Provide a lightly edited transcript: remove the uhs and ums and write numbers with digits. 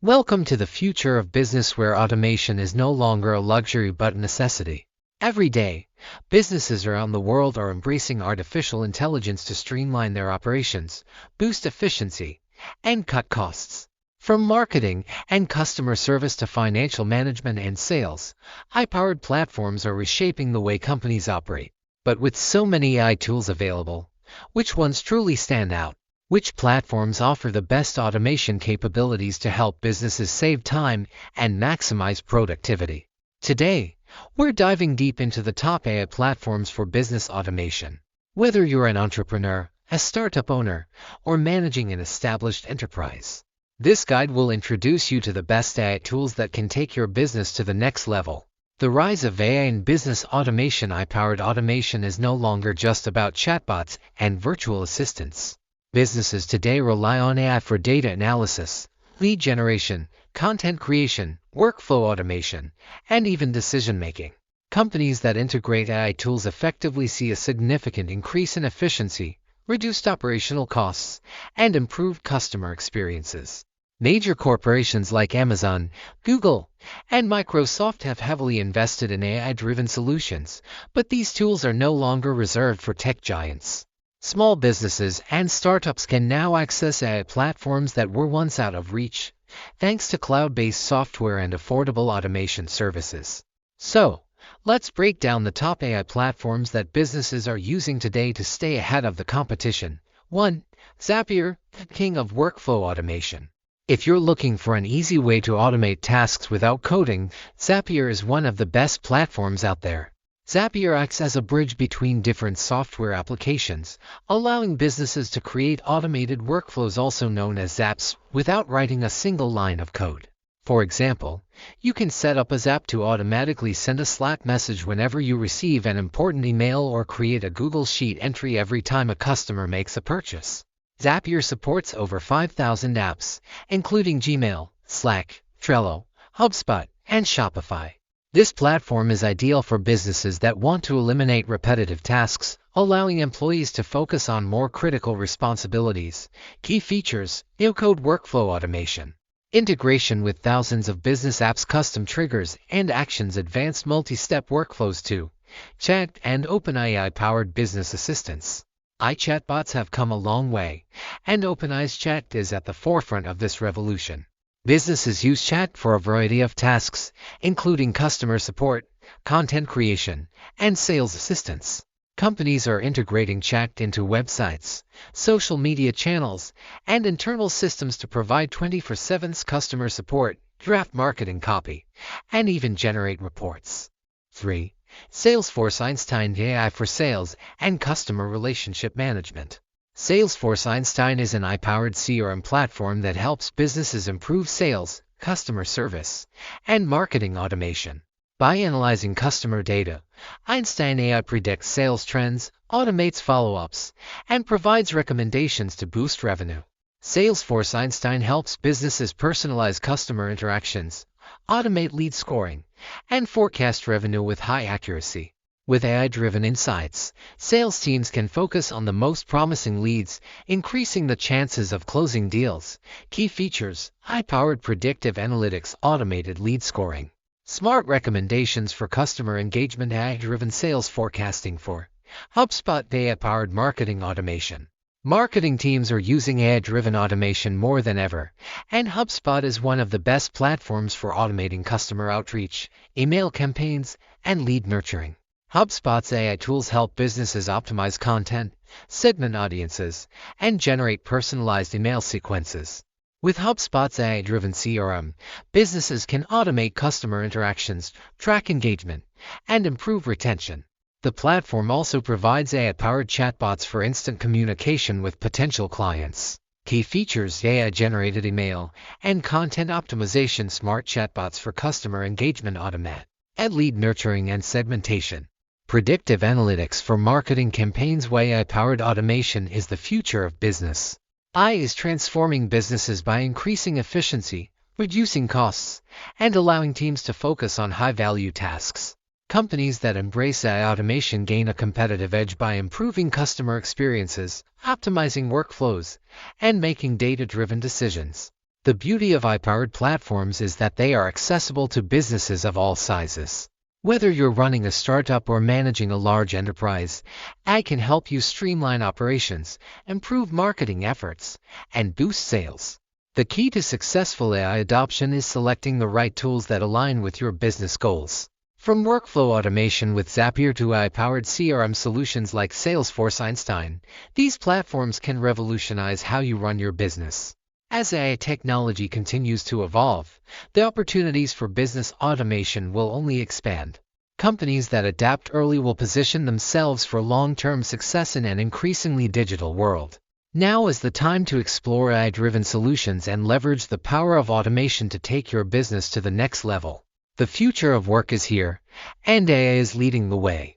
Welcome to the future of business where automation is no longer a luxury but a necessity. Every day, businesses around the world are embracing artificial intelligence to streamline their operations, boost efficiency, and cut costs. From marketing and customer service to financial management and sales, AI-powered platforms are reshaping the way companies operate. But with so many AI tools available, which ones truly stand out? Which platforms offer the best automation capabilities to help businesses save time and maximize productivity? Today, we're diving deep into the top AI platforms for business automation. Whether you're an entrepreneur, a startup owner, or managing an established enterprise, this guide will introduce you to the best AI tools that can take your business to the next level. The rise of AI in business automation. AI-powered automation is no longer just about chatbots and virtual assistants. Businesses today rely on AI for data analysis, lead generation, content creation, workflow automation, and even decision-making. Companies that integrate AI tools effectively see a significant increase in efficiency, reduced operational costs, and improved customer experiences. Major corporations like Amazon, Google, and Microsoft have heavily invested in AI-driven solutions, but these tools are no longer reserved for tech giants. Small businesses and startups can now access AI platforms that were once out of reach, thanks to cloud-based software and affordable automation services. So, let's break down the top AI platforms that businesses are using today to stay ahead of the competition. 1. Zapier, the king of workflow automation. If you're looking for an easy way to automate tasks without coding, Zapier is one of the best platforms out there. Zapier acts as a bridge between different software applications, allowing businesses to create automated workflows, also known as Zaps, without writing a single line of code. For example, you can set up a Zap to automatically send a Slack message whenever you receive an important email or create a Google Sheet entry every time a customer makes a purchase. Zapier supports over 5,000 apps, including Gmail, Slack, Trello, HubSpot, and Shopify. This platform is ideal for businesses that want to eliminate repetitive tasks, allowing employees to focus on more critical responsibilities. Key features: no-code workflow automation, integration with thousands of business apps, custom triggers and actions, advanced multi-step workflows too, chat and OpenAI-powered business assistants. AI chatbots have come a long way, and OpenAI's chat is at the forefront of this revolution. Businesses use chat for a variety of tasks, including customer support, content creation, and sales assistance. Companies are integrating chat into websites, social media channels, and internal systems to provide 24/7 customer support, draft marketing copy, and even generate reports. 3. Salesforce Einstein, AI for sales and customer relationship management. Salesforce Einstein is an AI-powered CRM platform that helps businesses improve sales, customer service, and marketing automation. By analyzing customer data, Einstein AI predicts sales trends, automates follow-ups, and provides recommendations to boost revenue. Salesforce Einstein helps businesses personalize customer interactions, automate lead scoring, and forecast revenue with high accuracy. With AI-driven insights, sales teams can focus on the most promising leads, increasing the chances of closing deals. Key features: AI-powered predictive analytics, automated lead scoring, smart recommendations for customer engagement, AI-driven sales forecasting. For HubSpot, AI-powered marketing automation. Marketing teams are using AI-driven automation more than ever, and HubSpot is one of the best platforms for automating customer outreach, email campaigns, and lead nurturing. HubSpot's AI tools help businesses optimize content, segment audiences, and generate personalized email sequences. With HubSpot's AI-driven CRM, businesses can automate customer interactions, track engagement, and improve retention. The platform also provides AI-powered chatbots for instant communication with potential clients. Key features: AI-generated email and content optimization, smart chatbots for customer engagement, automate and lead nurturing and segmentation. Predictive analytics for marketing campaigns. AI-powered automation is the future of business. AI is transforming businesses by increasing efficiency, reducing costs, and allowing teams to focus on high-value tasks. Companies that embrace AI automation gain a competitive edge by improving customer experiences, optimizing workflows, and making data-driven decisions. The beauty of AI-powered platforms is that they are accessible to businesses of all sizes. Whether you're running a startup or managing a large enterprise, AI can help you streamline operations, improve marketing efforts, and boost sales. The key to successful AI adoption is selecting the right tools that align with your business goals. From workflow automation with Zapier to AI-powered CRM solutions like Salesforce Einstein, these platforms can revolutionize how you run your business. As AI technology continues to evolve, the opportunities for business automation will only expand. Companies that adapt early will position themselves for long-term success in an increasingly digital world. Now is the time to explore AI-driven solutions and leverage the power of automation to take your business to the next level. The future of work is here, and AI is leading the way.